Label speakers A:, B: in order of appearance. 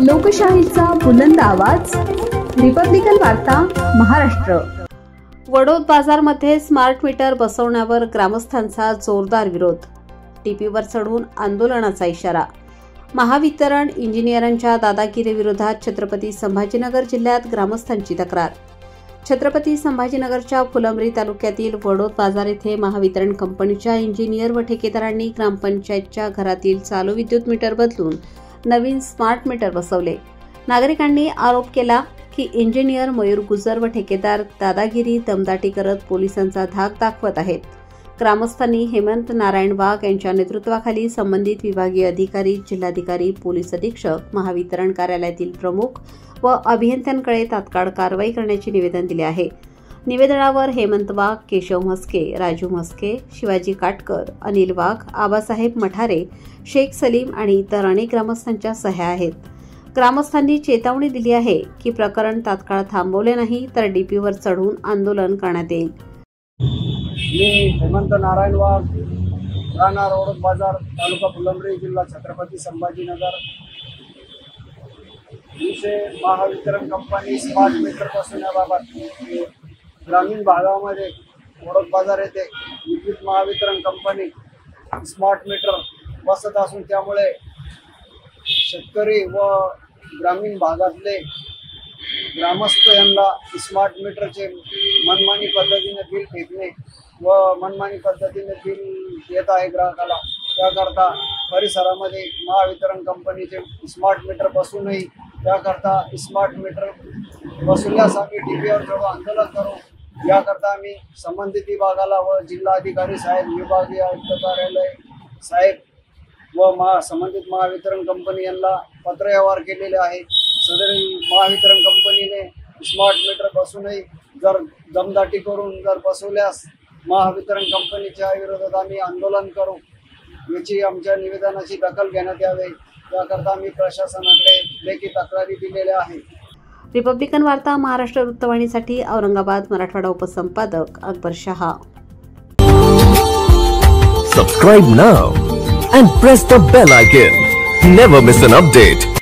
A: लोकशाहीचा बुलंद आवाज, रिपब्लिकन वार्ता महाराष्ट्र। वडोद बाजारमध्ये स्मार्ट मीटर बसवण्यावर ग्रामस्थांचा जोरदार विरोध, टीपीवर चढून आंदोलनाचा इशारा। महावितरण इंजिनियरांच्या दादागिरीविरोधात छत्रपती संभाजीनगर जिल्ह्यात ग्रामस्थांची तक्रार। छत्रपती संभाजीनगरच्या फुलंब्री तालुक्यातील वडोद बाजार येथे महावितरण कंपनीच्या इंजिनियर व ठेकेदारांनी ग्रामपंचायतच्या घरातील चालू विद्युत मीटर बदलून नवीन स्मार्ट मीटर बसवले। नागरिकांनी आरोप केला की इंजिनियर मयूर गुजर व ठेकेदार दादागिरी दमदाटी करत पोलिसांचा धाक दाखवत आहेत। ग्रामस्थांनी हेमंत नारायण वाघ यांच्या नेतृत्वाखाली संबंधित विभागीय अधिकारी, जिल्हाधिकारी, पोलीस अधीक्षक, महावितरण कार्यालयातील प्रमुख व अभियंत्यांकडे तात्काळ कारवाई करण्याचे निवेदन दिले आहे। निवेदनावर हेमंत वाघ, केशव म्हस्के, राजू म्हस्के, शिवाजी काटकर, अनिल वाघ, आबासाहेब मठारे, शेख सलीम आणि इतर अनेक ग्रामस्थांच्या सह्या आहेत। ग्रामस्थांनी चेतावणी दिली आहे की प्रकरण तात्काळ थांबवले नाही तर डीपीवर चढून आंदोलन करण्यात येईल।
B: मी हेमंत नारायण वाघ, राहणार वडोद बाजार, तालुका फुलंब्री, जिल्हा छत्रपती संभाजीनगर। विषय महावितरण कंपनी स्मार्ट मीटर बसवण्याबाबत ग्रामीण भागामध्ये वडोद बाजार येथे विद्युत महावितरण कंपनी स्मार्ट मीटर बसत असून त्यामुळे शेतकरी व ग्रामीण भागातले ग्रामस्थ यांना स्मार्ट मीटरचे मनमानी पद्धतीने बिल फेकणे व मनमानी पद्धतीने बिल येत आहे ग्राहकाला। त्याकरता परिसरामध्ये महावितरण कंपनीचे स्मार्ट मीटर बसू नये, त्याकरता स्मार्ट मीटर बसवल्यास आम्ही डीपीवर चढून आंदोलन करू। याकरता आम्ही संबंधित विभागाला व जिल्हाधिकारी साहेब, विभागीय आयुक्त कार्यालय साहेब व संबंधित महावितरण कंपनी यांना पत्रव्यवहार केलेले आहे। सदर महावितरण कंपनीने स्मार्ट मीटर बसू नये, जर दमदाटी करून जर बसवल्यास महावितरण कंपनीच्या विरोधात आम्ही आंदोलन करू। याची आमच्या निवेदनाची दखल घेण्यात यावे, त्याकरता आम्ही प्रशासनाकडे लेखी तक्रारी दिलेल्या आहेत।
A: रिपब्लिकन वार्ता Maharashtra वृत्तवाहिनीसाठी Aurangabad Marathwada उपसंपादक Akbar Shah.
C: Subscribe now and press the bell icon. Never miss an update.